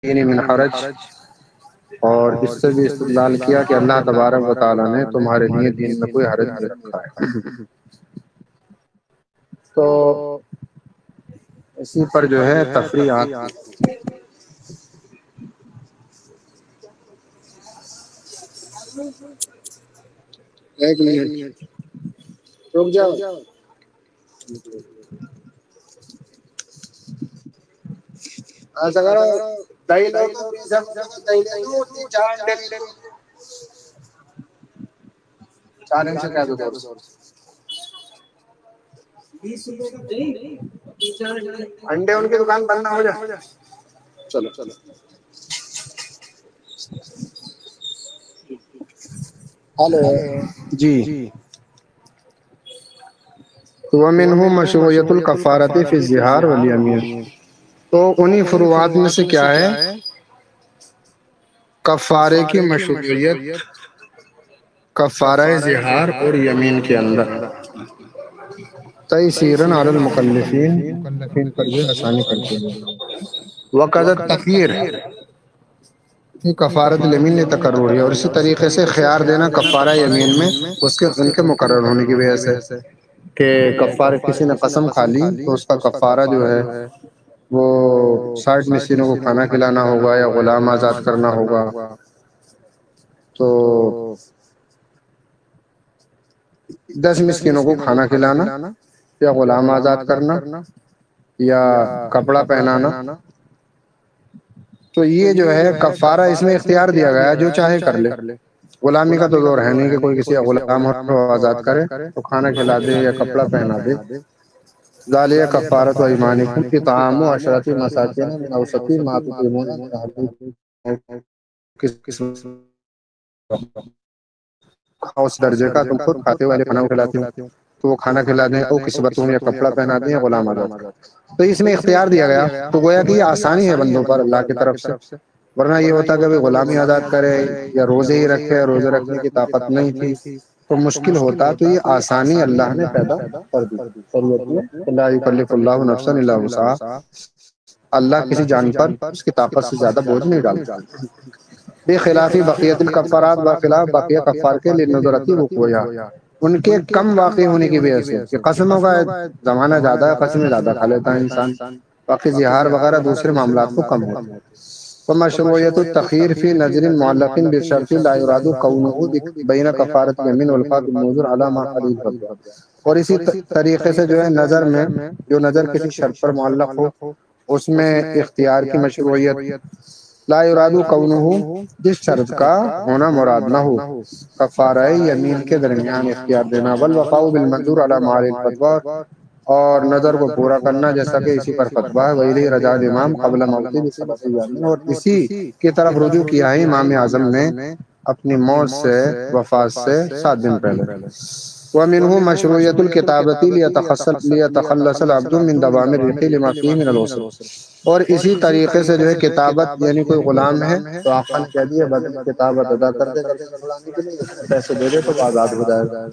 من حرج، اور اس سے بھی استدلال کیا کہ اللہ تبارک و تعالیٰ نے تمہارے لیے دین میں کوئی حرج نہیں رکھا ہے۔ تو اسی پر جو ہے تفریح آتی ہے۔ ایک منٹ رک جاؤ۔ ایسا کرو، دہی لو تو 20 روپے کا دہی لے لو، اتنی 4 انڈے لے لو۔ 4 انڈے سے کیا دو دور سے 20 روپے کا دہی، انڈے ان کی دکان بند نہ ہو جائے۔ چلو چلو ہلو جی۔ ومنہ مشروعیت الکفارۃ فی الظہار والیمین، تو انہی فروعات میں سے کیا ہے کفارے کی مشروعیت کفارہ ظہار اور یمین کے اندر، تیسیراً علی المکلفین، مکلفین پر بھی آسانی کرتے ہوئے، وقت التخیر کفارۃ الیمین لتکررہ، اور اسی طریقے سے خیار دینا کفارہ یمین میں ان کے مقرر ہونے کی وجہ سے، کہ کفارہ کسی نے قسم کھا لی تو اس کا کفارہ جو ہے وہ 60 مسکینوں کو کھانا کھلانا ہوگا یا غلام آزاد کرنا ہوگا۔ تو 10 مسکینوں کو کھانا کھلانا یا غلام آزاد کرنا یا کپڑا پہنانا، تو یہ جو ہے کفارہ اس میں اختیار دیا گیا ہے، جو چاہے کر لے۔ غلامی کا تو دور ہے نہیں کہ کوئی کسی غلام ہو آزاد کرے تو کھانا کھلا دے یا کپڑا پہنا دے۔ ذالک کفارۃ ایمانکم اطعام 10 مساکین من اوسط ما تطعمون من اہلیکم، کس اس درجے کا تم خود کھاتے ہو اہل کھانا کو کھلاتے ہو تو وہ کھانا کھلا دیں، او کسوتہم یا کپڑا پہنا دیں یا غلام آزاد کریں۔ تو اس میں اختیار دیا گیا، تو گویا کہ یہ آسانی ہے بندوں پر اللہ کی طرف سے، ورنہ یہ ہوتا کہ غلامی آزاد کرے یا روزے ہی رکھے، روزے رکھنے کی طاقت نہیں تھی تو مشکل ہوتا، تو یہ آسانی اللہ نے پیدا کر دی شریعت میں۔ لا یکلف اللہ نفسا الا وسعها، اللہ کسی جان پر اس کی طاقت سے زیادہ بوجھ نہیں ڈالتا۔ بخلاف بقیت الکفارات، بخلاف بقیہ کفار کے لندرتی وقوعها، ان کے کم واقع ہونے کی وجہ سے، کہ قسموں کا زمانہ زیادہ ہے، قسمیں زیادہ کھا لیتا ہے انسان، باقی زہار وغیرہ دوسرے معاملات کو کم ہوتے ہیں۔ ومشروعیت التخیر فی نظر معلق بشرط لا یراد کونه بین کفارۃ الیمین والقاۃ الموجور علی ما قلیل فضلہ، اور اسی طریقے سے جو ہے نظر میں، جو نظر کسی شرط پر معلق ہو اس میں اختیار کی مشروعیت، لا یراد کونه جس شرط کا ہونا مراد نہ ہو، کفارہ یمین کے درمیان اختیار دینا، والوفاء بالمنظور علی محل الفتویٰ، اور نظر کو پورا کرنا جیسا کہ اسی پر فتویٰ ہے، ویلی رجاء الامام قبل موتہ بثلاث ایام، اور اسی کی طرف رجوع کیا ہے امام اعظم نے اپنی موت سے، وفات سے 7 دن پہلے۔ ومنہ مشروعیت الکتابۃ لیتخلص العبد من دوام الرق لما فیہ من العسر، اور اسی طریقے سے جو ہے کتابت، یعنی کوئی غلام ہے تو آقا نے کہہ دیا بدل کتابت ادا کر دے غلامی کے لیے، پیسے دے دے تو آزاد ہو جائے گا۔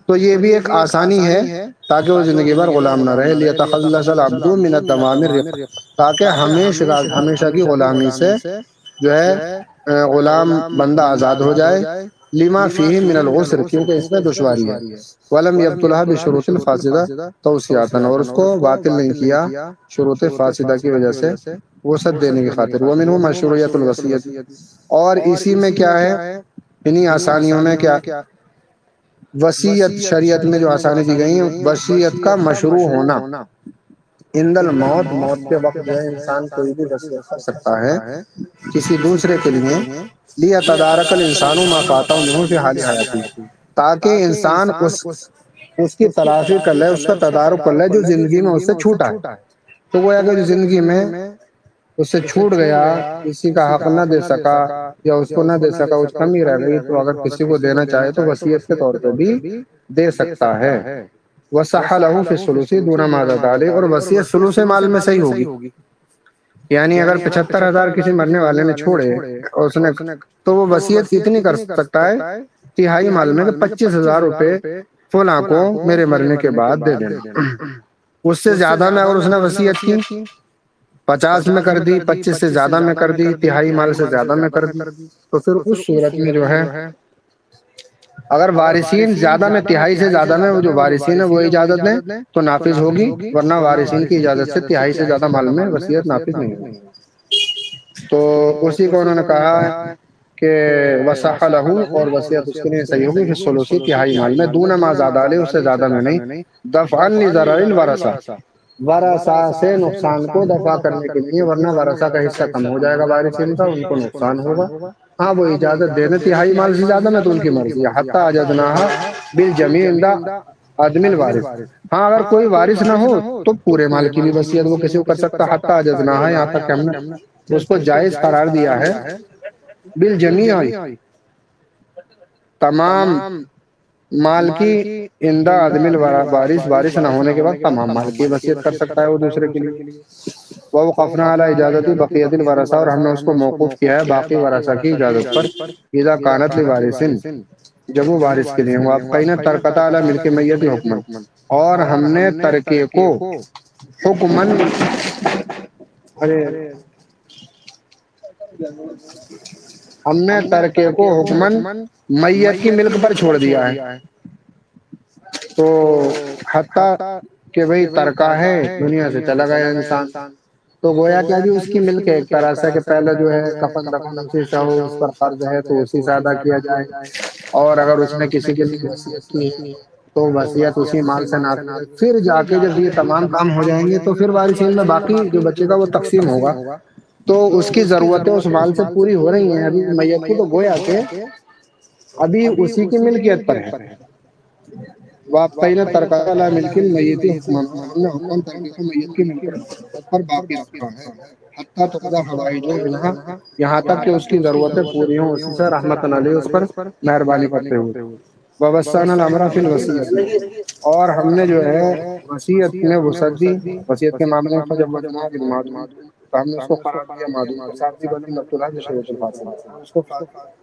تو یہ بھی ایک آسانی ہے تاکہ وہ زندگی بھر غلام نہ رہے، لیتخلص العبد من الدوام الرق، تاکہ ہمیشہ کی غلامی سے جو ہے غلام بندہ آزاد ہو جائے، لما فیہ من العسر، کیونکہ اس میں دشواری ہے، ولم یبطلھا بشروط الفاسدہ توسیعۃ، اور اس کو باطل نہیں کیا شروط فاسدہ کی وجہ سے وسعت دینے کی خاطر۔ ومنہ مشروعیت الوصیۃ، اور اسی میں کیا ہے انہی آسانیوں میں کیا وصیت، شریعت میں جو آسانی دی گئی ہیں، وصیت کا مشروع ہونا عند الموت، موت کے وقت جو ہے انسان کوئی بھی وصیت کر سکتا ہے کسی دوسرے کے لیے، لیتدارک الانسان ما فاتہ منہ فی حال حیاتہ، تاکہ انسان اس کی تلافی کر لے، اس کا تدارک کر لے جو زندگی میں اس سے چھوٹا ہے۔ تو وہ اگر جو زندگی میں اس سے چھوٹ گیا، کسی کا حق نہ دے سکا یا اس کو نہ دے سکا، کچھ کمی رہ گئی، تو اگر کسی کو دینا چاہے تو وصیت کے طور پہ بھی دے سکتا ہے۔ وصح لہ فی الثلث دون ما زاد علیہ، اور وصیت ثلث مال میں صحیح ہوگی، یعنی اگر 75,000 کسی مرنے والے نے چھوڑے اور اس نے، تو وہ وصیت اتنی کر سکتا ہے تہائی مال میں کہ 25,000 روپے فلاں کو میرے مرنے کے بعد دے دینا۔ اس سے زیادہ میں اگر اس نے وصیت کی 50 میں کر دی، 25 سے زیادہ میں کر دی، تہائی مال سے زیادہ میں کر دی، تو پھر اس صورت میں جو ہے اگر وارثین زیادہ میں تہائی سے زیادہ میں وہ جو وارثین ہے وہ اجازت دیں تو نافذ ہوگی، ورنہ وارثین کی اجازت سے تہائی سے زیادہ مال میں وصیت نافذ نہیں ہوگی۔ تو اسی کو انہوں نے کہا ہے کہ وصح لہ، اور وصیت اس کے لیے صحیح ہوگی پھر ثلثی تہائی مال میں، دون ما زاد علیہ، اس سے زیادہ میں نہیں، دفعا لضرر الورثہ، ورثہ سے نقصان کو دفع کرنے کے لیے، ورنہ ورثہ کا حصہ کم ہو جائے گا وارثین کا، ان کو نقصان ہوگا۔ ہاں وہ اجازت دے دیں تہائی مال سے زیادہ میں تو ان کی مرضی ہے، حتی اجدناہا بالجمیع عند عدم الوارث، ہاں اگر کوئی وارث نہ ہو تو پورے مال کی بھی وصیت وہ کسی کو کر سکتا، حتی اجدناہا، یہاں تک کہ ہم نے اس کو جائز قرار دیا ہے، بالجمیع، تمام مال کی، عند عدم الوارث، وارث نہ ہونے کے بعد تمام مال کی وصیت کر سکتا ہے وہ دوسرے کے لیے۔ ووقفنا علی اجازت بقیت الورثہ، اور ہم نے اس کو موقوف کیا ہے باقی ورثہ کی اجازت پر، اذا کانت لوارثن، جب وہ وارث کے لیے ہوں۔ آپ کہیں نا ترکتا علی ملک میت حکمن، اور ہم نے ترکے کو حکمن، ارے ہم نے ترکے کو حکمن میت کی ملک پر چھوڑ دیا ہے، تو حتیٰ کہ بھئی ترکہ ہے، دنیا سے چلا گیا انسان، تو گویا کہ ابھی اس کی ملک ہے ایک طرح سے، کہ پہلے جو ہے کفن دفن اسی سے ہو، اس پر قرض ہے تو اسی سے ادا کیا جائے، اور اگر اس نے کسی کے لیے وصیت کی ہے تو وصیت اسی مال سے نافذ ہے۔ پھر جا کے جب یہ تمام کام ہو جائیں گے تو پھر وارثین میں باقی جو بچے گا وہ تقسیم ہوگا، تو اس کی ضرورتیں اس مال سے پوری ہو رہی ہیں، ابھی میت کی تو گویا کہ ابھی اسی کی ملکیت پر ہے۔ واقعی ترکہ علی ملک المیت حکمن، ہم نے حکم ترکے کو میت کی ملکیت پر باقی رکھا ہے، حتیٰ تقضی حوائجہ منہا، یہاں تک کہ اس کی ضرورتیں پوری ہوں اسی سے، رحمتً علیہ، اس پر مہربانی کرتے ہوئے۔ ووسعنا الامر فی الوصیۃ، اور ہم نے جو ہے وصیت میں وسعت دی، وصیت کے معاملے میں، فجوزناہ بالمعدوم، تو ہم نے اس کو قرار دیا معدوم کے ساتھ، بھی بلی مقتولہ کی شروط الفاصلہ، اس کو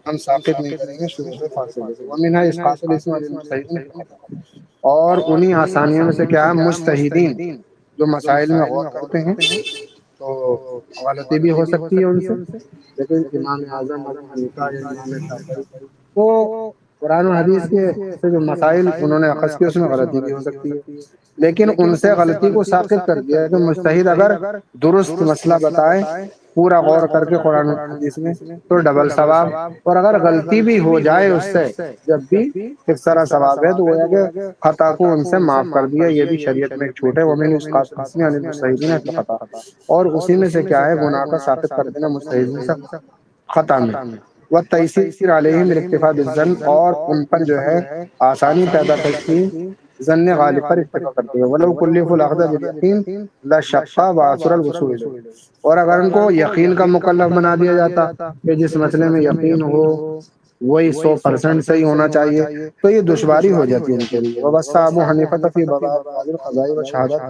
ہم ساقط نہیں کریں گے شروط فاصلے سے، ومنہا اسقاط الاسم علی المجتہدین فی الخطأ، اور انہی آسانیوں میں سے کیا ہے، مجتہدین جو مسائل میں غور کرتے ہیں تو غلطی بھی ہو سکتی ہے ان سے، لیکن امام اعظم ابو حنیفہ یا امام شافعی تو قرآن و حدیث کے سے جو مسائل انہوں نے اخذ کیے اس میں غلطی بھی ہو سکتی ہے، لیکن ان سے غلطی کو ساقط کر دیا ہے کہ مجتہد اگر درست مسئلہ بتائے پورا غور کر کے قرآن و حدیث میں تو ڈبل ثواب، اور اگر غلطی بھی ہو جائے اس سے جب بھی ایک طرح ثواب ہے، تو گویا کہ خطا کو ان سے معاف کر دیا، یہ بھی شریعت میں ایک چھوٹ ہے، ومن اسقاط الاسم عن المجتہدین فی الخطأ، اور اسی میں سے کیا ہے گناہ کا ثابت کر دینا مجتہدین سے خطا میں، والتیسیر علیہم بالاکتفاء بالظن، اور ان پر جو ہے آسانی پیدا کرتی ظن غالب پر اکتفا کرتے ہیں، ولو کلفوا الاخذ بالیقین لشق وعسر الوصول الیہ، اور اگر ان کو یقین کا مکلف بنا دیا جاتا کہ جس مسئلے میں یقین ہو وہی 100% صحیح ہونا چاہیے تو یہ دشواری ہو جاتی ہے ان کے لیے۔ ووصى ابو حنیفہ فی باب القضاء والشہادات،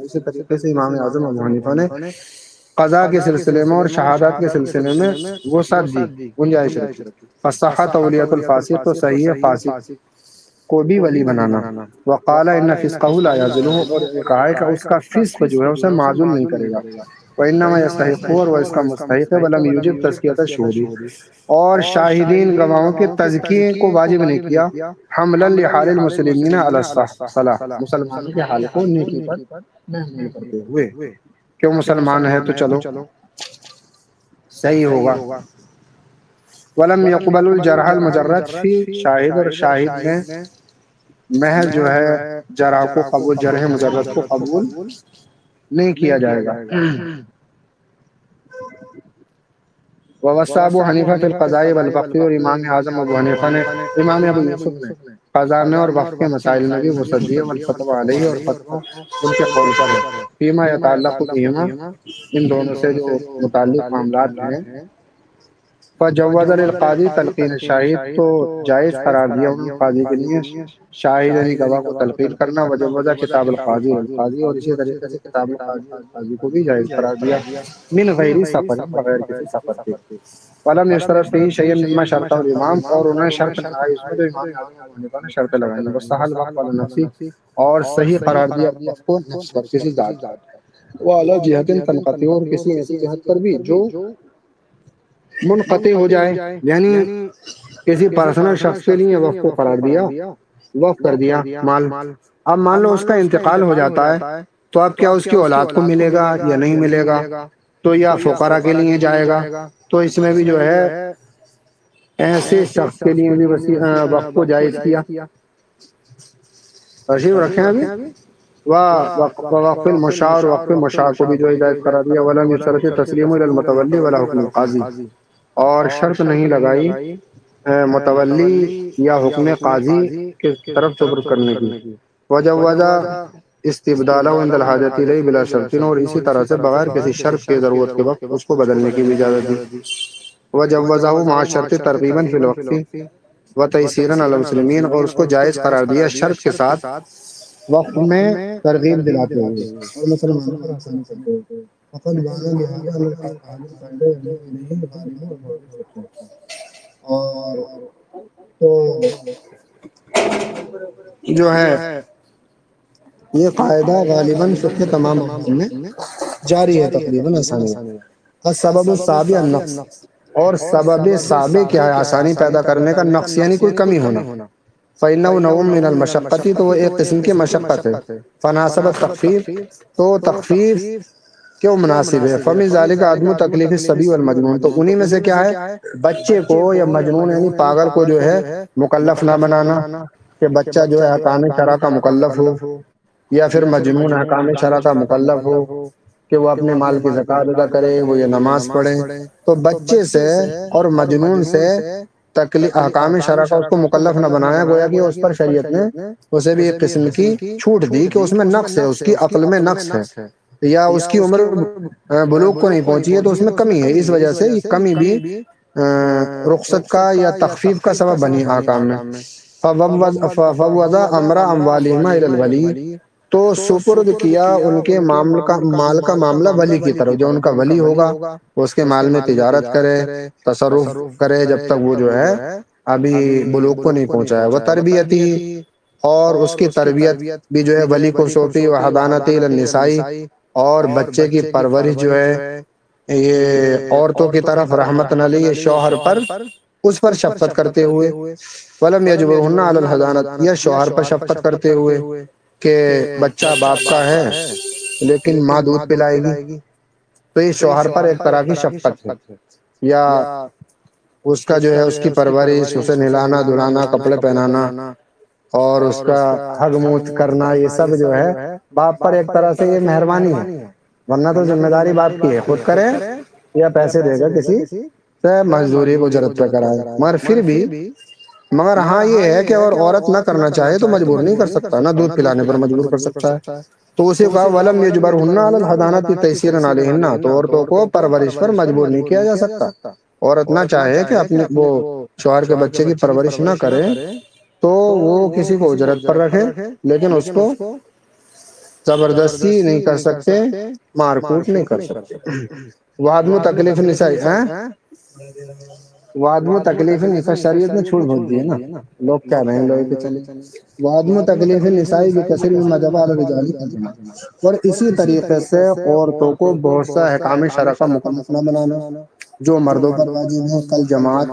اسی طریقے سے امام اعظم ابو حنیفہ نے قضاء کے سلسلے میں اور شہادات کے سلسلے میں وسعت دی، گنجائش رکھی، فصح تولیۃ الفاسق، تو صحیح ہے فاسق کو بھی ولی بنانا، وقال ان فسقہ لا یعزلہ، اور کہا ہے کہ اس کا فسق جو ہے اسے معزول نہیں کرے گا، وانما یستحق، اور وہ اس کا مستحق ہے، ولم یوجب تزکیۃ الشہود، اور شاہدین گواہوں کے تزکیے کو واجب نہیں کیا، حملا لحال المسلمین علی الصلاح، مسلمانوں کے حال کو نیکی پر محمول کرتے ہوئے، کہ مسلمان ہے تو چلو صحیح ہوگا۔ ولم يقبل الجرح المجرد فی، شاہد اور شاہد میں محض جو ہے جرح کو قبول، جرح مجرد کو قبول نہیں کیا جائے گا۔ ووصى ابو حنیفہ فی القضاء والوقف، اور امام اعظم ابو حنیفہ نے، امام ابو یوسف نے قضاء میں اور وقف کے مسائل میں بھی وسعت دی ہے، والفتویٰ علیہ، اور فتویٰ ان کے قول پر ہے، فیما یتعلق بہما، ان دونوں سے جو متعلق معاملات ہیں، فجوز للقاضی تلقین الشاہد، تو جائز قرار دیا انہوں نے قاضی کے لیے شاہد یعنی گواہ کو تلقین کرنا، وجوز کتاب القاضی للقاضی، اور اسی طریقے سے کتاب القاضی القاضی کو بھی جائز قرار دیا، من غیر سفر، بغیر کسی سفر کے، ولم یشترط فیہ شیئا مما شرطہ الامام، اور انہوں نے شرط لگائی اس میں جو امام اعظم ابو حنیفہ نے شرط لگائی، واستحل الوقف علی النفس، اور صحیح قرار دیا وقف کو نفس پر، کسی ذات پر، وہ اعلیٰ جہت تنقطع، اور کسی ایسی جہت پر بھی جو منقطع ہو جائے، یعنی کسی پرسنل شخص کے لیے وقف کو قرار دیا، وقف کر دیا مال. اب مان لو اس کا انتقال ہو جاتا ہے، تو اب کیا اس کی اولاد کو ملے گا یا نہیں ملے گا؟ تو یا فقراء کے لیے جائے گا. تو اس میں بھی جو ہے ایسے شخص کے لیے بھی وقف کو جائز کیا. تشریف رکھیں ابھی. وقف المشاع، اور وقف مشاع کو بھی جو ہدایت کرا دیا. ولم یشترط تسلیم الی المتولی ولا حکم القاضی، اور شرط نہیں لگائی متولی یا حکم قاضی کی طرف سپرد کرنے کی. وجوزا استبدالہ عند الحاجت الیہ بلا شرط، اور اسی طرح سے بغیر کسی شرط کی ضرورت کے وقت اس کو بدلنے کی بھی اجازت دی. وجوزہ مع شرط ترغیبا فی الوقف وتیسیرا علی المسلمین، اور اس کو جائز قرار دیا شرط کے ساتھ وقت میں ترغیب دلاتے ہوئے اور مسلمانوں پر آسانی کرتے ہوئے. فقط بانا لہذا القادر فائدہ الیہ غالب اور موجود ہوتے ہیں. اور تو جو ہے یہ قاعدہ غالباً فقہ تمام مذاہب میں جاری ہے تقریباً آسانی. السبب السابع النقص، اور سبب سابع کیا ہے؟ آسانی پیدا کرنے کا. نقص یعنی کوئی کمی ہونا. فإنه نوع من المشقة، تو وہ ایک قسم کی مشقت ہے. فناسب التخفیف، تو تخفیف کیوں مناسب ہے. فمن ذلك عدم تکلیف الصبی والمجنون، تو انہی میں سے کیا ہے؟ بچے کو یا مجنون یعنی پاگل کو جو ہے مکلف نہ بنانا، کہ بچہ جو ہے احکام شرع کا مکلف ہو، یا پھر مجنون احکام شرع کا مکلف ہو کہ وہ اپنے مال کی زکوٰۃ ادا کرے، وہ یہ نماز پڑھے. تو بچے سے اور مجنون سے احکام شرع کا اس کو مکلف نہ بنایا، گویا کہ اس پر شریعت نے اسے بھی ایک قسم کی چھوٹ دی کہ اس میں نقص ہے، اس کی عقل میں نقص ہے، یا اس کی عمر بلوغ کو نہیں پہنچی ہے، تو اس میں کمی ہے. اس وجہ سے یہ کمی بھی رخصت کا یا تخفیف کا سبب بنی احکام میں. فوضع امر اموالہما الی الولی، تو سپرد کیا ان کے مال کا معاملہ ولی کی طرف. جو ان کا ولی ہوگا اس کے مال میں تجارت کرے، تصرف کرے جب تک وہ جو ہے ابھی بلوغ کو نہیں پہنچا ہے. وہ تربیتی، اور اس کی تربیت بھی جو ہے ولی کو سونپی. و حضانت الی النساء، اور بچے کی پرورش جو ہے یہ عورتوں کی طرف رحمت علی شوہر پر، اس پر شفقت کرتے ہوئے. ولم یجبرهن علی الحضانۃ، یا شوہر پر شفقت کرتے ہوئے کہ بچہ باپ کا ہے لیکن ماں دودھ پلائے گی، تو یہ شوہر پر ایک طرح کی شفقت ہے. یا اس کا جو ہے اس کی پرورش، اسے نہلانا دھلانا، کپڑے پہنانا، اور اس کا حگ موت کرنا، یہ سب جو ہے باپ پر ایک طرح سے یہ مہربانی ہے. ورنہ تو ذمہ داری باپ کی ہے، خود کرے یا پیسے دے گا کسی سے مزدوری کو اجرت پہ کرائے. مگر ہاں یہ ہے کہ اگر عورت نہ کرنا چاہے تو مجبور نہیں کر سکتا، نہ دودھ پلانے پر مجبور کر سکتا ہے. تو اسے کہا ولم یجبرهن علی الحضانۃ تیسیرا علیہن، تو عورتوں کو پرورش پر مجبور نہیں کیا جا سکتا. عورت نہ چاہے کہ اپنے وہ شوہر کے بچے کی پرورش نہ کرے تو وہ کسی کو اجرت پر رکھے، لیکن اس کو زبردستی نہیں کر سکتے، مار کوٹ نہیں کر سکتے. وعدم تکلیف نساء، وعدم تکلیف نساء، شریعت نے چھوٹ بہت دی ہے نا، لوگ کہہ رہے ہیں لوگ کہ چلے. وعدم تکلیف نساء بکثیر مما جب علی الرجال قدما، اور اسی طریقے سے عورتوں کو بہت سا احکام شرع کا مکلف نہ بنانا جو مردوں پر واجب ہے. کل جماعت،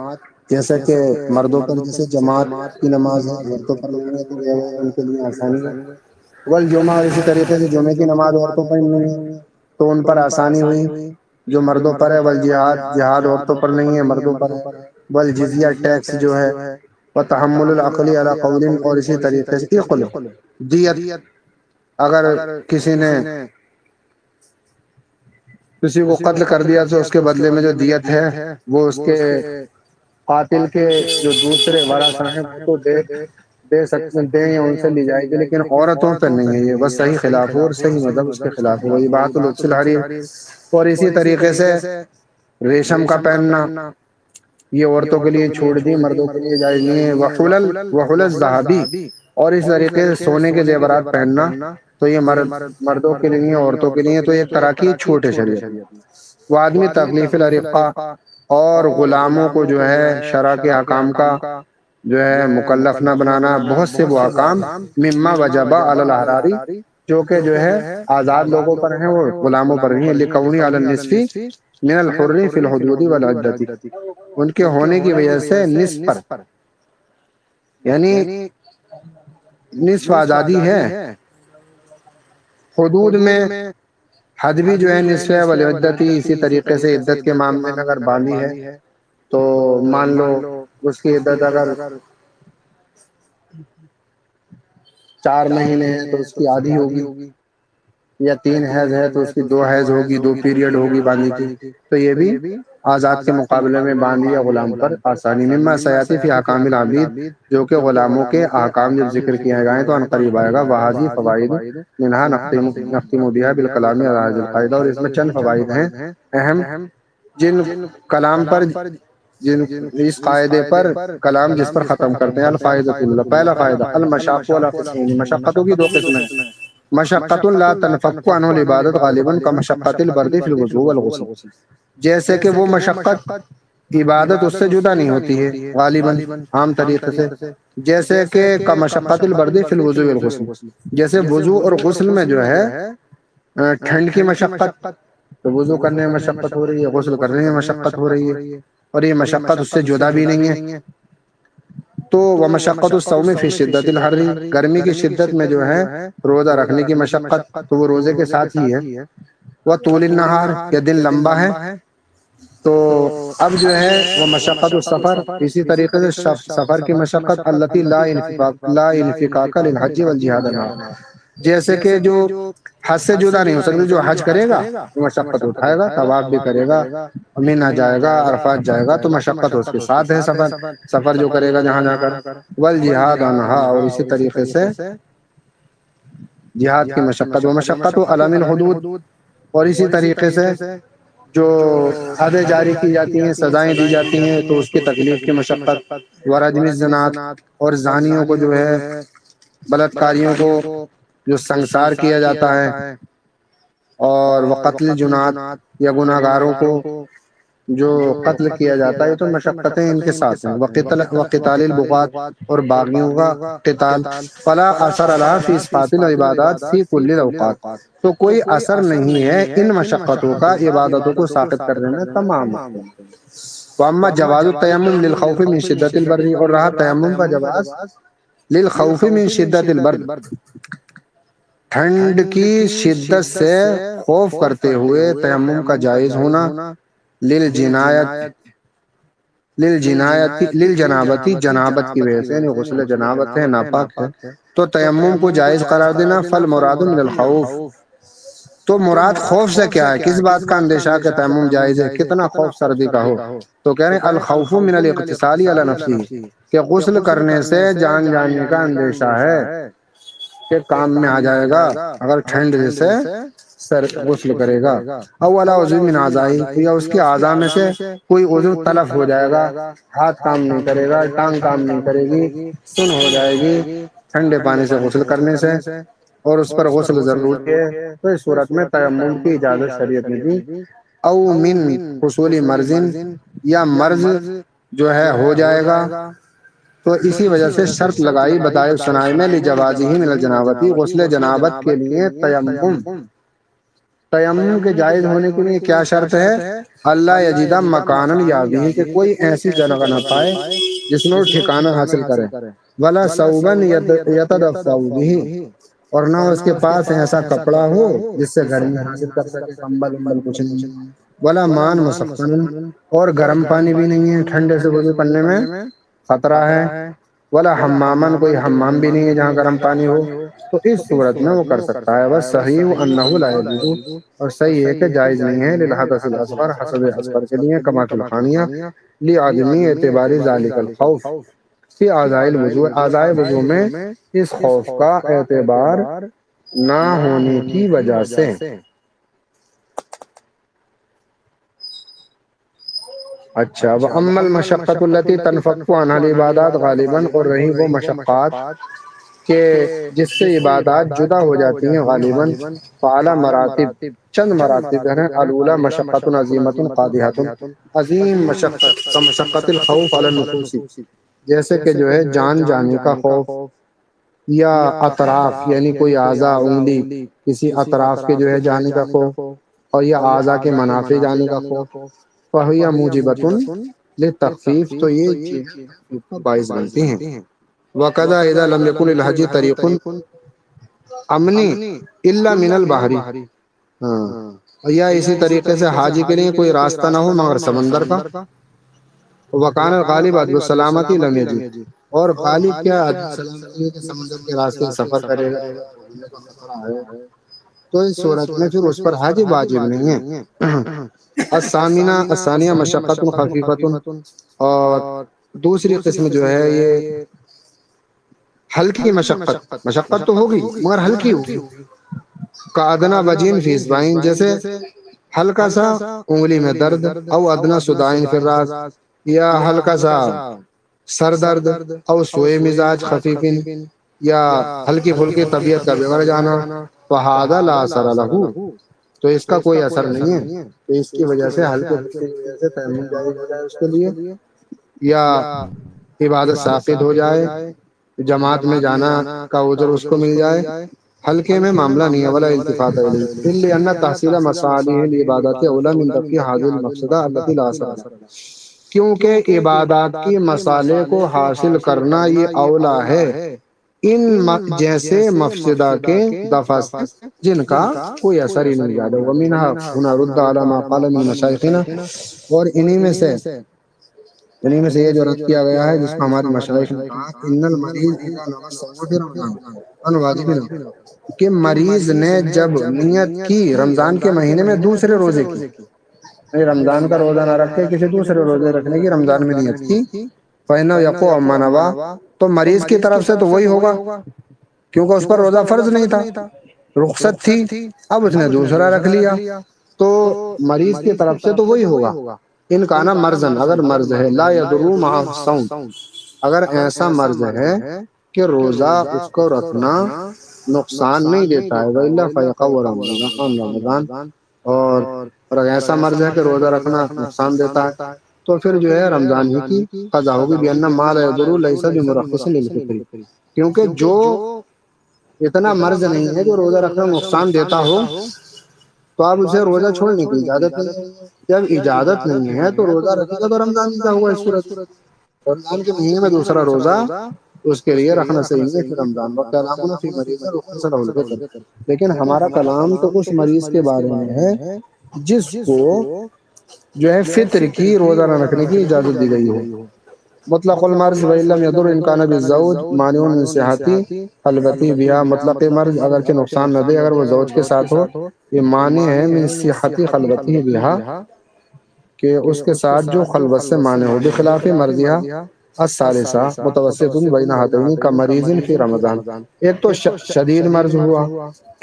جیسے کہ مردوں پر جیسے جماعت کی نماز ہے، عورتوں پر نہیں ہے، تو ان کے لیے آسانی ہے. والجمعہ، اور اسی طریقے سے جمعے کی نماز عورتوں پر نہیں ہے تو ان پر آسانی ہوئی جو مردوں پر ہے. والجہاد، جہاد عورتوں پر نہیں ہے مردوں پر ہے. والجزیہ، ٹیکس جو ہے. وتحمل العقل علی قول، اور اسی طریقے سے عقل، دیت، اگر کسی نے کسی کو قتل کر دیا تو اس کے بدلے میں جو دیت ہے وہ اس کے قاتل کے جو دوسرے ورثہ ہیں وہ تو دے سکتے دیں یا ان سے لی جائے گی، لیکن عورتوں پہ نہیں ہے. یہ بس صحیح خلاف اور صحیح مذہب اس کے خلاف ہے. وہی بات لبس الحریر، اور اسی طریقے سے ریشم کا پہننا یہ عورتوں کے لیے چھوڑ دی، مردوں کے لیے جائز نہیں ہے. وحلل الذهبی، اور اس طریقے سے سونے کے زیورات پہننا تو یہ مردوں کے لیے عورتوں کے لیے تو ایک طرح کی چھوٹ ہے شریعت میں. وہ آدمی تکلیف الرقہ، اور غلاموں کو جو ہے شرع کے احکام کا جو ہے مکلف نہ بنانا. بہت سے وہ احکام مما وجب علی الاحرار، جو ہے آزاد لوگوں پر ہیں، وہ غلاموں پر نہیں ہے، لکونی علی النصفی من الحر فی الحدود والعدت، ان کے ہونے کی وجہ سے نصف پر، یعنی نصف آزادی ہے، حدود میں حد بھی جو ہے نصف ہے، والعدتی اسی طریقے سے عدت کے معاملے میں اگر باندھی ہے تو مان لو اس کی عدت اگر 4 مہینے ہیں تو اس کی آدھی ہوگی، یا 3 حیض ہے تو اس کی 2 حیض ہوگی، 2 پیریڈ ہوگی باندھی کی، تو یہ بھی آزاد کے مقابلے میں باندھی یا غلام پر آسانی، مما سیاتی فی احکام العبید، جو کہ غلاموں کے احکام جب ذکر کیے گئے تو ان قریب آئے گا، وحاظی فوائد منہا نختم بها بالکلام علی هذا القاعدہ، اور اس میں چند فوائد ہیں اہم، جن کلام پر، جن اس قاعدے پر کلام جس پر ختم کرتے ہیں، الفائدۃ اللہ، پہلا فائدہ المشاق ولا قسمین، مشقتوں کی 2 قسمیں، مشقت لا تنفک عنہ العبادت غالباً کمشقت البرد فی الوضوء والغسل، جیسے کہ وہ مشقت عبادت اس سے جدا نہیں ہوتی ہے غالباً، عام طریقے سے، جیسے کہ کمشقت البرد فی الوضوء والغسل، جیسے وضو اور غسل میں جو ہے ٹھنڈ کی مشقت، تو وضو کرنے میں مشقت ہو رہی ہے، غسل کرنے میں مشقت ہو رہی ہے، اور یہ مشقت اس سے جدا بھی نہیں ہے، تو ومشقت الصوم فی شدت الحر، گرمی کی شدت میں جو ہے روزہ رکھنے کی مشقت، تو وہ روزے کے ساتھ ہی ہے، وہ طول النہار، یا دن لمبا ہے، تو اب جو ہے وہ مشقت السفر، اسی طریقے سے سفر کی مشقت، التي لا انفکاک للحج والجہاد معا، جیسے کہ جو حج سے جدا نہیں ہو سکتے، جو حج کرے گا وہ مشقت اٹھائے گا، طواف بھی کرے گا، مینا جائے گا، عرفات جائے گا، تو مشقت اس کے ساتھ ہے، سفر، سفر جو کرے گا جہاں جا کر، والجہاد عنہا، اور اسی طریقے سے جہاد کی مشقت، و مشقت و علم الحدود، اور اسی طریقے سے جو حدیں جاری کی جاتی ہیں، سزائیں دی جاتی ہیں، تو اس کی تکلیف کی مشقت، ورجم الزنات، اور زانیوں کو جو ہے، بلاత్కాریوں کو جو سنسار کیا جاتا ہے، اور وقتل الجنات، یا گناہ گاروں کو جو قتل کیا جاتا ہے، تو مشقتیں ان کے ساتھ ہیں، وقتال البغاة، اور باغیوں کا قتال، فلا اثر لها فی اسقاط العبادات فی کل الاوقات، تو کوئی اثر نہیں ہے ان مشقتوں کا عبادتوں کو ساقط کرنے میں تمام وقتوں میں، واما جواز التیمم للخوف من شدت البرد، اور رہا تیمم کا جواز للخوف من شدت البرد، ٹھنڈ کی شدت سے خوف کرتے ہوئے تیمم کا جائز ہونا، للجنایت للجنابتی، جنابت کی وجہ سے، یعنی غسل جنابت ہے، ناپاک ہے، تو تیمم کو جائز قرار دینا، فالمراد من الخوف، تو مراد خوف سے کیا ہے، کس بات کا اندیشہ کہ تیمم جائز ہے، کتنا خوف سردی کا ہو، تو کہہ رہے ہیں الخوف من الاغتسال علی نفسہ، کہ غسل کرنے سے جان جانے کا اندیشہ ہے، کہ کام میں آ جائے گا اگر ٹھنڈ سے سر غسل کرے گا، اولا عضو من اعضائی، یا اس کی اعضاء میں سے کوئی عضو تلف ہو جائے گا، ہاتھ کام نہیں کرے گا، ٹانگ کام نہیں کرے گی، سن ہو جائے گی ٹھنڈے پانی سے غسل کرنے سے، اور اس پر غسل ضروری ہے، تو اس صورت میں تیمم کی اجازت شریعت نے دی، او من حصول مرض، یا مرض جو ہے ہو جائے گا، تو اسی وجہ سے شرط لگائی بدائع سنائی میں، لجوازہ من الجنابتی، غسل جنابت کے لیے تیمم، تیمم کے جائز ہونے کے لیے کیا شرط ہے، اللہ یجد مکانا یابی، کہ کوئی ایسی جگہ نہ پائے جس میں وہ ٹھکانہ حاصل کرے، ولا ثوبا یتدفأ بہ، اور نہ اس کے پاس ایسا کپڑا ہو جس سے گرمی حاصل کر سکے، کمبل امبل کچھ نہیں، ولا مان مسخن، اور گرم پانی بھی نہیں ہے، ٹھنڈے سے وضو کرنے میں خطرہ ہے، ولا حمامن، کوئی حمام بھی نہیں ہے جہاں گرم پانی ہو، تو اس صورت میں وہ کر سکتا ہے، بس صحیح انہ لا یجوز، اور صحیح ہے کہ جائز نہیں ہے، للحدث الاصغر، حدث اصغر کے لیے، کما فی الخانیہ، لعدمی اعتبار ذلک الخوف فی اعضاء الوضوء، اعضاء وضو میں اس خوف کا اعتبار نہ ہونے کی وجہ سے، اچھا، واما المشقۃ التي تنفك عنها العبادات غالبا، اور رہی وہ مشقات کہ جس سے عبادات جدا ہو جاتی ہیں غالباً، فعلی مراتب، چند مراتب ہیں، الاولی مشقۃ عظیمۃ قادحۃ، عظیم مشقت، کمشقۃ الخوف علی النفوس، جیسے کہ جو ہے جان جانے کا خوف، یا اطراف یعنی کوئی اعضا انگلی کسی اطراف کے جو ہے جانے کا خوف، اور یا اعضا کے منافع جانے کا خوف، فہیا موجبتن للتخفیف، تو یہ چیزیں کا باعث بنتی ہیں۔ وقضا اذا لم يكن الحج طریق امنی الا من البحری، ہاں، یا اسی طریقے سے حاجی کے لیے کوئی راستہ نہ ہو مگر سمندر کا، وکان الغالب عدم السلامتی لم یجد، اور غالب کیا عدم سلامتی ہے کہ سمندر کے راستے سفر کرے گا، ڈوبنے کا خطرہ ہے، تو اس صورت میں پھر اس پر حج واجب نہیں ہے۔ الثامنہ الثانیہ مشقت خفیفۃ، اور دوسری قسم جو ہے یہ ہلکی مشقت، مشقت تو ہوگی مگر ہلکی ہوگی، کا ادنا وجین فی اصبعین، جیسے ہلکا سا انگلی میں درد، او ادنا صداعین فی الراس، یا ہلکا سا سر درد، او سوئے مزاج خفیفن، یا ہلکی پھلکی طبیعت کا بگڑ جانا، فہذا لا اثر لہ، تو اس کا کوئی اثر نہیں ہے، تو اس کی وجہ سے ہلکے پھلکے کی وجہ سے تیمم جائز ہو جائے اس کے لیے، یا عبادت ثابت ہو جائے، جماعت میں جانا کا عذر اس کو مل جائے، ہلکے میں معاملہ نہیں ہے، ولا التفات الیہ الا ان تحصیل مصالح العبادات اولی من دفع هذه المفسدہ التي لا اثر لها، کیونکہ عبادات کی مصالح کو حاصل کرنا یہ اولا ہے ان جیسے مفسدہ کے دفع سے جن کا کوئی اثر ہی نہیں زیادہ، ومنها هنا رد على ما قال من مشایخنا، اور انہی میں سے یہ جو رد کیا گیا ہے جس کو ہمارے مشائخ نے کہا، ان المریض اذا نوى الصوم في رمضان ان واجب نہ، کہ مریض نے جب نیت کی رمضان کے مہینے میں دوسرے روزے کی، یعنی رمضان کا روزہ نہ رکھ کے کسی دوسرے روزے رکھنے کی رمضان میں نیت کی، فإنه يقوم ما نوى، تو مریض کی طرف سے تو وہی ہوگا کیونکہ اس پر روزہ فرض نہیں تھا، رخصت تھی، اب اس نے دوسرا رکھ لیا، تو مریض کی طرف سے تو وہی ہوگا، ان کا نا مرضن، اگر مرض ہے، لا یضر مع الصوم، اگر ایسا مرض ہے کہ روزہ اس کو رکھنا نقصان نہیں دیتا ہے، وَإِلَّا فَيَقَوْ رمضان، اور ایسا مرض ہے کہ روزہ رکھنا نقصان دیتا ہے تو پھر جو ہے رمضان ہی کی قضا ہوگی، بِأَنَّ مَا لَا يَضُرُّ لَيْسَ بِمُرَخِّصٍ لِلْفِطْرِ، کیونکہ جو اتنا مرض نہیں ہے جو روزہ رکھنا نقصان دیتا ہو تو آپ اسے روزہ چھوڑنے کی اجازت نہیں ہے، جب اجازت نہیں ہے تو روزہ رکھے گا تو رمضان ہی کا ہوگا، اس صورت رمضان کے مہینے میں دوسرا روزہ اس کے لیے رکھنا صحیح ہے پھر رمضان وقت کلامنا فی مریض رخصت له الفطر، لیکن ہمارا کلام تو اس مریض کے بارے میں ہے جس کو جو ہے فطر کی روزہ نہ رکھنے کی اجازت دی گئی ہو، مطلق المرض وإن لم يضر ان كان بالزوج مانع من صحتی البتی بها، مطلق مرض اگرچہ نقصان نہ دے اگر وہ زوج کے ساتھ ہو، یہ مانع ہے من صحتی خلوتی بها، کہ اس کے ساتھ جو خلوت سے مانع ہو، بخلاف مرضیہ الثالثہ متوسط بین ہاتین کا مریض فی رمضان، ایک تو شدید مرض ہوا،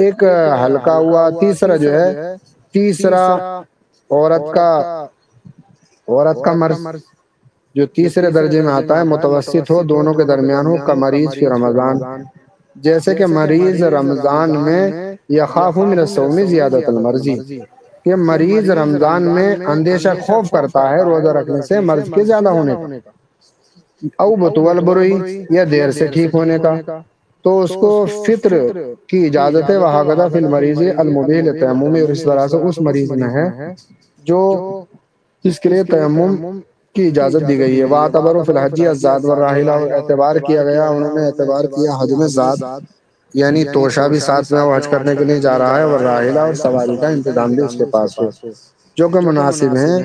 ایک ہلکا ہوا، تیسرا جو ہے تیسرا عورت کا مرض جو تیسرے درجے میں آتا ہے، متوسط ہو، دونوں کے درمیان ہو، کا مریض فی رمضان، جیسے کہ مریض رمضان میں یخاف من الصوم زیادت المرضی، کہ مریض رمضان میں اندیشہ خوف کرتا ہے روزہ رکھنے سے مرض کے زیادہ ہونے کا، او بطول بروئی، یا دیر سے ٹھیک ہونے کا، تو اس کو فطر کی اجازت ہے، وہاں فی المریض المبیح للتیمم، اور اس طرح سے اس مریض میں ہے جو اس کے لیے تیمم کی اجازت دی گئی ہے، وَاعْتَبَرُوا فِي الْحَجِّ الزَّادَ وَالرَّاحِلَةَ، اور اعتبار کیا گیا، انہوں نے اعتبار کیا حج میں زاد یعنی توشہ بھی ساتھ میں وہ حج کرنے کے لیے جا رہا ہے، اور راحلہ اور سواری کا انتظام بھی اس کے پاس ہو جو کہ مناسب ہیں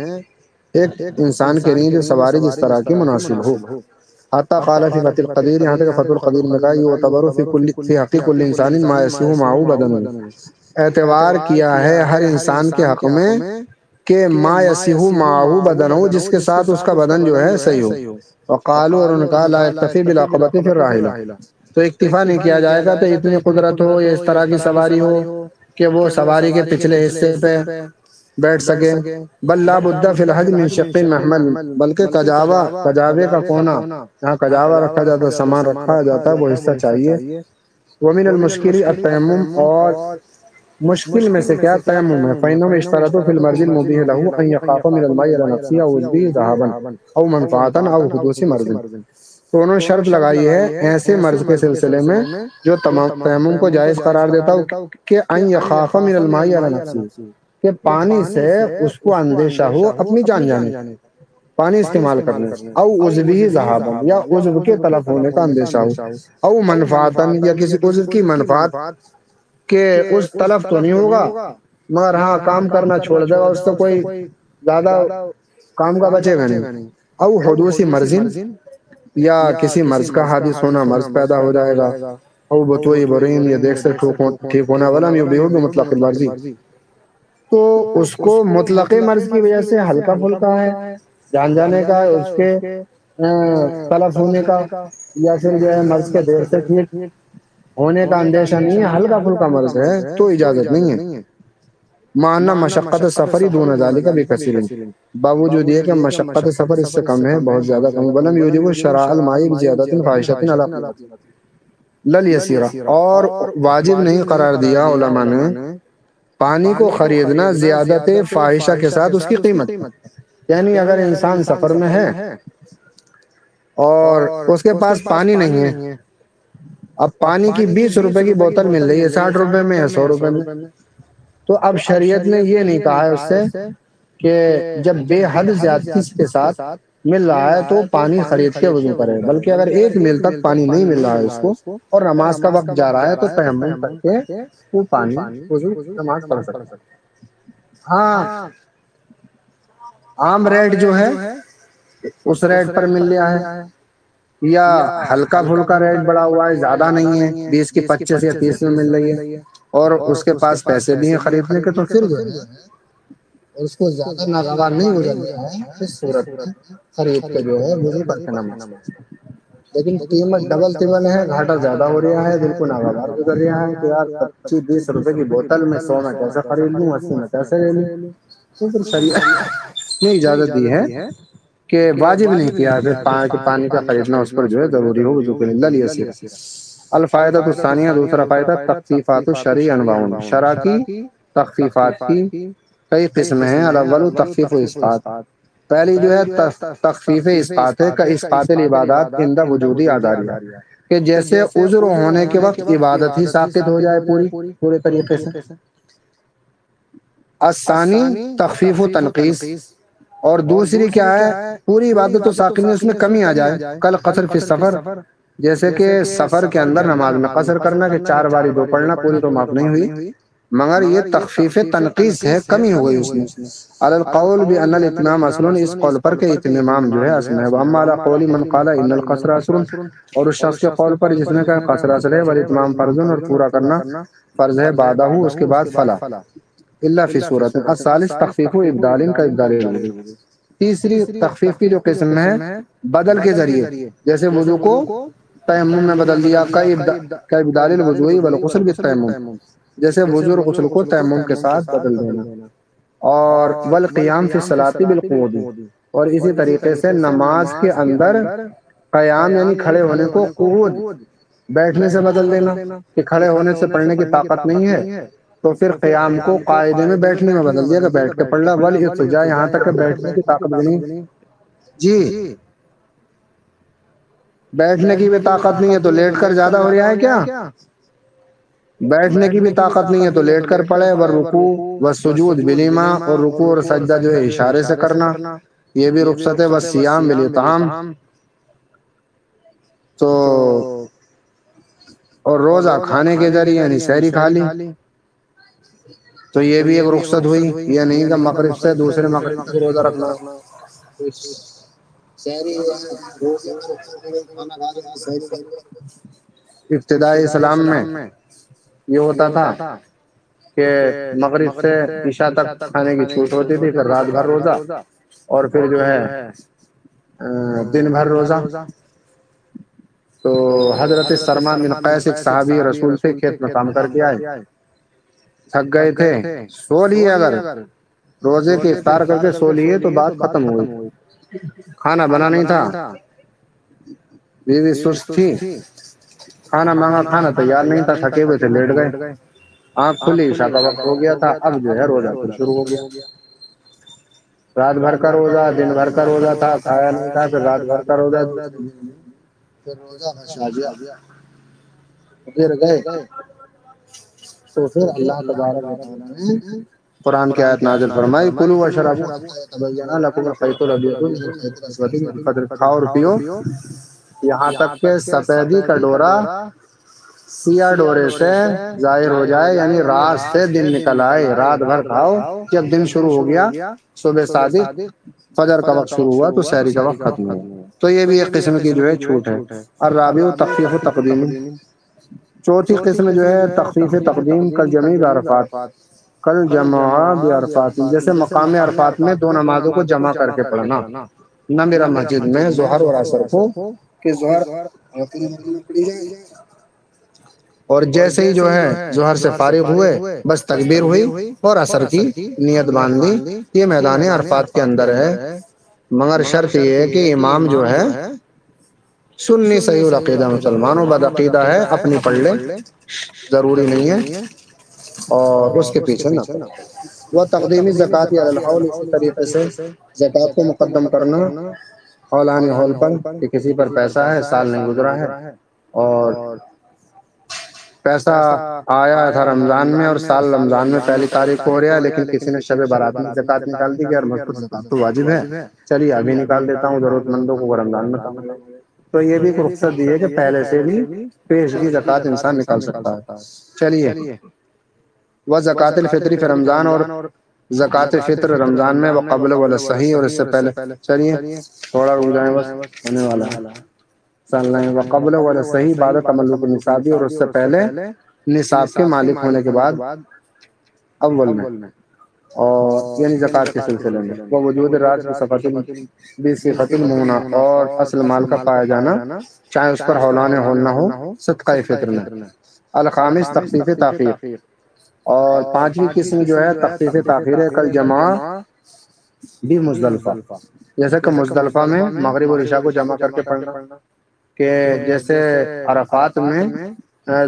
ایک انسان کے لیے، جو سواری جس طرح کی مناسب ہو، حتی قال فی فتح القدیر، یہاں تک فتح القدیر میں کہا یعتبر فی حق کل انسان ما یصح معه بدنہ، اعتبار کیا ہے ہر انسان کے حق میں کہ ما یصح معه بدنہ، جس کے ساتھ اس کا بدن جو ہے صحیح ہو، وقالوا، اور انہوں نے کہا لا یکتفی بالعقبۃ فی الراحلہ، تو اکتفا نہیں کیا جائے گا تو اتنی قدرت ہو یا اس طرح کی سواری ہو کہ وہ سواری کے پچھلے حصے پہ بیٹھ سکے، بل لا بد فی الحج من شق محمل، بلکہ کجاوے کا کونا، جہاں کجاوا رکھا جاتا ہے، سامان رکھا جاتا ہے، وہ حصہ چاہیے، ومن المشکل التیمم، اور مشکل میں سے کیا تیمم ہے، فإنهم اشترطوا في المرض المبیح له ان يخاف من الماء على نفسه او به ذهابا او منفعة او حدوث مرض، تو انہوں نے شرط لگائی ہے ایسے مرض کے سلسلے میں جو تمام تیمم کو جائز قرار دیتا ہو کہ ان یخاف من الماء علی نفسہ، کہ پانی سے اس کو اندیشہ ہو اپنی جان جانے کا، پانی استعمال کرنے سے، او عضوی ذہابا، یا عضو کے تلف ہونے کا اندیشہ ہو، او منفعتن، یا کسی عضو کی منفعت کہ اس تلف تو نہیں ہوگا مگر ہاں کام کرنا چھوڑ دے گا، اس سے کوئی زیادہ کام کا بچے گا نہیں، او حدوث مرضin، یا کسی مرض کا حادث ہونا، مرض پیدا ہو جائے گا، او بطوئی برین، یا دیکھ سے ٹھیک ہونا، ولم یبیہو بمطلق المرضی، تو اس کو مطلق مرض کی وجہ سے ہلکا پھلکا ہے جان جانے کا، اس کے تلف ہونے کا، یا پھر جو ہے مرض کے دیر سے ٹھیک ہونے کا اندیشہ نہیں ہے، ہلکا پھلکا مرض ہے تو اجازت نہیں ہے، معنی مشقت سفری دون ذالک بکثیر، باوجود یہ کہ مشقت سفر اس سے کم ہے، بہت زیادہ کم، ولم یوجب شراء الماء بزیادۃ فاحشۃ علی قیمتہ لل یسیرہ، اور واجب نہیں قرار دیا علماء نے پانی کو خریدنا زیادت فاحشہ کے ساتھ اس کی قیمت، یعنی اگر انسان سفر میں ہے اور اس کے پاس پانی نہیں ہے، اب پانی کی 20 روپے کی بوتل مل رہی ہے 60 روپے میں یا 100 روپے میں، تو اب شریعت نے یہ نہیں کہا ہے اس سے کہ جب بے حد زیادتی کے ساتھ مل رہا ہے تو پانی خرید کے وضو کرے، بلکہ اگر 1 میل تک پانی نہیں مل رہا ہے اس کو اور نماز کا وقت جا رہا ہے تو تیمم کر کے وہ پانی وضو نماز پڑھ سکتا ہے۔ ہاں عام ریٹ جو ہے اس ریٹ پر مل رہا ہے، یا ہلکا پھلکا ریٹ بڑا ہوا ہے، زیادہ نہیں ہے، 20 کی 25 یا 30 میں مل رہی ہے، اور اس کے پاس پیسے بھی ہیں خریدنے کے، تو پھر جو ہے اس کو زیادہ ناگوار نہیں ہو جاتا ہے اس صورت میں خرید کے جو ہے وضو کر کے نماز پڑھنا، لیکن قیمت ڈبل ٹبل ہے، گھاٹا زیادہ ہو رہا ہے، دل کو ناگوار گزر رہا ہے کہ یار 25-20 روپے کی بوتل میں 100 میں کیسے خرید لوں، 80 میں کیسے لے لوں، تو پھر شریعت نے اجازت دی ہے کہ واجب نہیں کیا ہے پھر پانی کا خریدنا اس پر جو ہے ضروری ہو وضو کے لیے، لل یسیر۔ الفائدہ الثانیہ، دوسرا فائدہ، تخفیفات الشرع انواع، شرع کی تخفیفات کی کئی قسمیں ہیں، الاول تخفیف و اسقاط، پہلی جو ہے تخفیف اسقاط ہے، کا اسقاط العبادات عند وجودی آداریہ، کہ جیسے عذر ہونے کے وقت عبادت ہی ساقط ہو جائے پورے طریقے سے۔ الثانی تخفیف و تنقیص، اور دوسری کیا ہے پوری عبادت تو ساقط نہیں، اس میں کمی آ جائے، کل قصر فی السفر، جیسے کہ سفر کے اندر نماز میں قصر کرنا کہ 4 باری 2 پڑھنا، پوری تو معاف نہیں ہوئی مگر یہ تخفیف تنقیص ہے، کمی ہو گئی اس میں۔ علی القول بان الاتمام اصل، اس قول پر کہ اتمام جو ہے اصل ہے، واما علی قول من قال ان القصر اصل، اور اس شخص کے قول پر جس نے کہا قصر اصل ہے، والاتمام فرض، اور پورا کرنا فرض ہے، بعدہ اس کے بعد فلا الا فی صورت، الثالث تخفیف و ابدال کا ابدال الوضو، تیسری تخفیف کی جو قسم ہے بدل کے ذریعے، جیسے وضو کو تیمم میں بدل دیا، کا ابدال الوضوء والغسل بالتیمم، جیسے وضو اور غسل کو تیمم کے ساتھ بدل دینا، اور والقیام فی الصلاۃ بالقعود، اور اسی طریقے سے نماز کے اندر قیام یعنی کھڑے ہونے کو قعود بیٹھنے سے بدل دینا، کہ کھڑے ہونے سے پڑھنے کی طاقت نہیں ہے تو پھر قیام کو قاعدے میں بیٹھنے میں بدل دیا کہ بیٹھ کے پڑھ لا، والاضطجاع، یہاں تک کہ بیٹھنے کی طاقت بھی نہیں، جی بیٹھنے کی بھی طاقت نہیں ہے تو لیٹ کر زیادہ ہو رہا ہے کیا، بیٹھنے کی بھی طاقت نہیں ہے تو لیٹ کر پڑے، والرکوع والسجود بالایماء، اور رکوع اور سجدہ جو ہے اشارے سے کرنا، یہ بھی رخصت ہے، والصیام بالاطعام، تو اور روزہ کھانے کے ذریعے یعنی سحری کھا لی تو یہ بھی ایک رخصت ہوئی، یہ نہیں کہ مغرب سے دوسرے مغرب تک روزہ رکھنا، سحری ابتدائی اسلام میں یہ ہوتا تھا کہ مغرب سے عشاء تک کھانے کی چھوٹ ہوتی تھی، پھر رات بھر روزہ، اور پھر جو ہے دن بھر روزہ۔ تو حضرت سلمان بن قیس ایک صحابی رسول تھے، کھیت میں کام کر کے آئے، تھک گئے تھے، سو لیے، اگر روزے کے افطار کر کے سو لیے تو بات ختم ہوئی، کھانا بنا نہیں تھا، بیوی سست تھی، کھانا مانگا کھانا تیار نہیں تھا، تھکے ہوئے تھے، لیٹ گئے، آنکھ کھلی، عشاء کا وقت ہو گیا تھا، اب جو ہے روزہ پھر شروع ہو گیا، رات بھر کا روزہ، دن بھر کا روزہ تھا، کھایا نہیں تھا، پھر رات بھر کا روزہ، پھر روزہ بھشا گیا گر گئے تو پھر اللہ تبارک و تعالی نے قرآن کی آیت نازل فرمائی کلوا واشربوا حتی یتبین لکم الخیط الابیض من الخیط الاسود من الفجر، کھاؤ اور پیو یہاں تک کہ سفیدی کا ڈورا سیاہ ڈورے سے ظاہر ہو جائے، یعنی رات سے دن نکل آئے، رات بھر کھاؤ، جب دن شروع ہو گیا صبح صادق فجر کا وقت شروع ہوا تو سحری کا وقت ختم ہوا۔ تو یہ بھی ایک قسم کی جو ہے چھوٹ ہے۔ الرابع تخفیف و تقدیم، چوتھی قسم جو ہے تخفیف تقدیم کل جمیع عرفات، کل جمع بعرفات، جیسے مقام عرفات میں دو نمازوں کو جمع کر کے پڑھنا، نہ میرا مسجد میں ظہر اور عصر کو کہ ظہر پوری وقت میں پڑھی جائے، اور جیسے ہی جو ہے ظہر سے فارغ ہوئے بس تکبیر ہوئی اور عصر کی نیت باندھ لی، یہ میدان عرفات کے اندر ہے، مگر شرط یہ ہے کہ امام جو ہے سنی صحیح العقیدہ مسلمان و بدعقیدہ ہے، اپنی پڑھ لے، ضروری نہیں ہے، اور اس کے پیچھے نہ پڑے۔ وہ تقدیمی زکوٰۃ علی الحول، اسی طریقے سے زکوٰۃ کو مقدم کرنا حولانی حول پر، کہ کسی پر پیسہ ہے، سال نہیں گزرا ہے اور پیسہ آیا تھا رمضان میں اور سال رمضان میں پہلی تاریخ کو ہو رہا ہے، لیکن کسی نے شب برات میں زکوٰۃ نکال دی کہ یار مجھ پر زکوٰۃ تو واجب ہے، چلیے ابھی نکال دیتا ہوں، ضرورت مندوں کو وہ رمضان میں کام لگے۔ تو یہ بھی ایک رخصت دی ہے کہ پہلے سے بھی پیشگی زکوٰۃ انسان نکال سکتا ہے۔ چلیے، وہ زکوٰۃ الفطری فی رمضان، اور زکوٰۃ فطر رمضان میں وقبل ولا صحیح، اور اس سے پہلے، چلیے تھوڑا رک جائیں بس ہونے والا ہے، چل رہے ہیں۔ وقبل ولا صحیح بعد تملک النصابی، اور اس سے پہلے نصاب کے مالک ہونے کے بعد اول میں، اور یعنی زکوٰۃ کے سلسلے میں، وہ وجود راج بصفت المونہ، اور اصل مال کا پایا جانا چاہے اس پر ہولان ہول نہ ہو صدقہ فطر میں۔ الخامس تخفیف تاخیر، اور پانچویں قسم جو ہے تخفیف تاخیر ہے کل جمع بھی مزدلفہ، جیسے کہ مزدلفہ میں مغرب اور عشاء کو جمع کر کے پڑھنا، کہ جیسے عرفات میں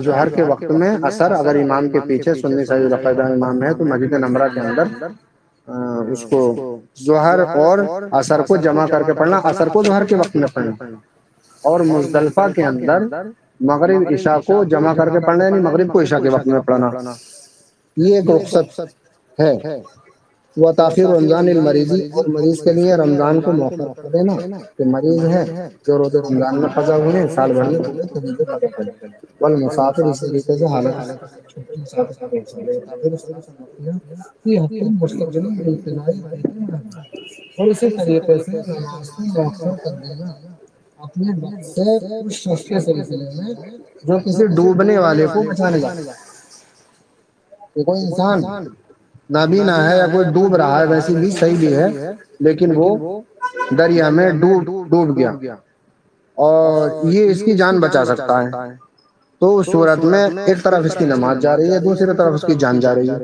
ظہر کے وقت میں اثر اگر امام کے پیچھے سنی صحیح العقیدہ امام ہے تو مسجد نمرہ کے اندر اس کو ظہر اور اثر کو جمع کر کے پڑھنا، اثر کو ظہر کے وقت میں پڑھنا، اور مزدلفہ کے اندر مغرب عشاء کو جمع کر کے پڑھنا، یعنی مغرب کو عشاء کے وقت میں پڑھنا، یہ ایک رخصت ہے۔ وہ تاخیر رمضان المریضی، اور مریض کے لیے رمضان کو مؤخر کر دینا، کہ مریض ہے جو روزے رمضان میں قضا ہوئے ہیں سال بھر میں تو روزے قضا کریں۔ والمسافر، اسی طریقے سے حالت چھوٹے مسافر کا مسافر فی حق مستقبل ابتدائی، اور اسی طریقے سے نماز کو مؤخر کر دینا اپنے وقت سے اس شخص کے سلسلے میں جو کسی ڈوبنے والے کو بچانے جاتا ہے، کہ کوئی انسان نابینا ہے یا کوئی ڈوب رہا ہے، ویسے بھی صحیح بھی ہے، لیکن وہ دریا میں ڈوب گیا اور یہ اس کی جان بچا سکتا ہے، تو اس صورت میں ایک طرف اس کی نماز جا رہی ہے، دوسری طرف اس کی جان جا رہی ہے،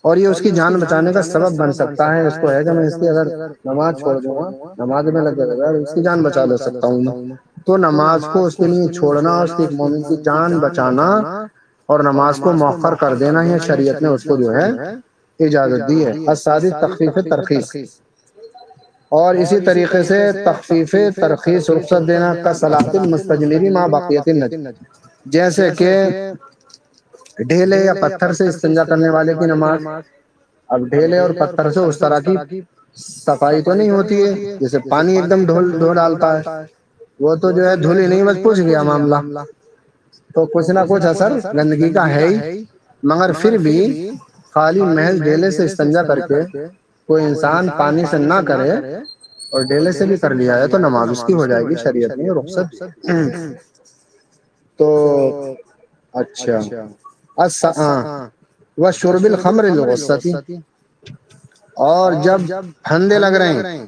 اور یہ اس کی جان بچانے کا سبب بن سکتا ہے، اس کو ہے کہ میں اس کی اگر نماز چھوڑ دوں گا، نماز میں لگ جائے گا، اس کی جان بچا لے سکتا ہوں میں، تو نماز کو اس کے لیے چھوڑنا، اس کی ایک مومن کی جان بچانا اور نماز کو مؤخر کر دینا، یہ شریعت نے اس کو جو ہے اجازت دی ہے۔ السادس تخفیف ترخیص، اور اسی طریقے سے تخفیف ترخیص رخصت دینا کا صلاۃ المستجمری مع بقیت النجم، جیسے کہ ڈھیلے یا پتھر سے استنجا کرنے والے کی نماز، اب ڈھیلے اور پتھر سے اس طرح کی صفائی تو نہیں ہوتی ہے، جیسے پانی ایک دم دھو ڈالتا ہے، وہ تو جو ہے دھلی نہیں بس پوچھ گیا معاملہ، تو کچھ نہ کچھ اثر گندگی کا ہے ہی، مگر پھر بھی خالی محض ڈھیلے سے استنجا کر کے کوئی انسان پانی سے نہ کرے اور ڈھیلے سے بھی کر لیا ہے تو نماز اس کی ہو جائے گی، شریعت نے رخصت دی۔ تو اچھا، وہ شرب الخمر للغصتی، اور جب پھندے لگ رہے ہیں،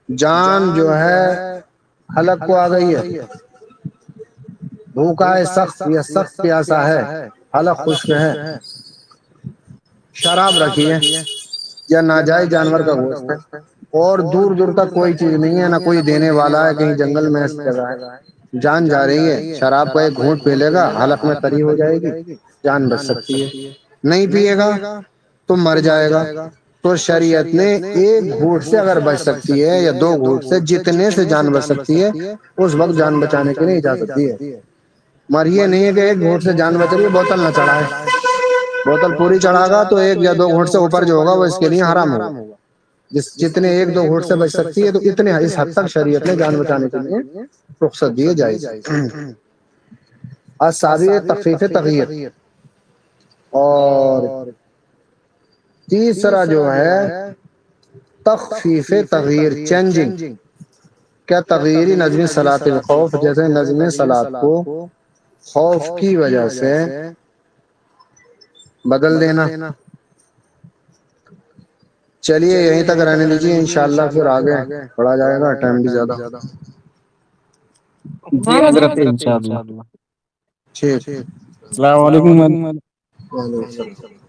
جان جو ہے حلق کو آ گئی ہے، بھوکا ہے سخت یا سخت پیاسا ہے، حلق خشک ہے، شراب رکھی ہے یا ناجائز جانور کا گوشت ہے، اور دور دور تک کوئی چیز نہیں ہے، نہ کوئی دینے والا ہے، کہیں جنگل میں ایسی جگہ ہے، جان جا رہی ہے، شراب کا ایک گھونٹ پی لے گا حلق میں تری ہو جائے گی، جان بچ سکتی ہے، نہیں پیے گا تو مر جائے گا، تو شریعت نے ایک گھوٹ سے اگر بچ سکتی ہے یا دو گھوٹ سے، جتنے سے جان بچ سکتی ہے اس وقت جان بچانے کے لیے اجازت دی ہے۔ مگر یہ نہیں ہے کہ ایک گھوٹ سے جان بچ رہی ہے بوتل نہ چڑھائے، بوتل پوری چڑھا گا تو ایک یا دو گھوٹ سے اوپر جو ہوگا وہ اس کے لیے حرام ہوگا۔ جتنے ایک دو گھوٹ سے بچ سکتی ہے تو اتنے اس حد تک شریعت نے جان بچانے کے لیے رخصت دی ہے، جائز۔ السابع تخفیف تغیر، اور تیسرا جو ہے تخفیف تغیر، چینجنگ، کیا تغیری نظم صلاۃ الخوف، جیسے نظم صلاۃ کو خوف کی وجہ سے بدل دینا۔ چلیے یہیں تک رہنے دیجیے، انشاءاللہ پھر آگے پڑھا جائے گا، ٹائم بھی زیادہ۔ جی حضرت انشاءاللہ۔ ٹھیک، السلام علیکم۔ وعلیکم السلام۔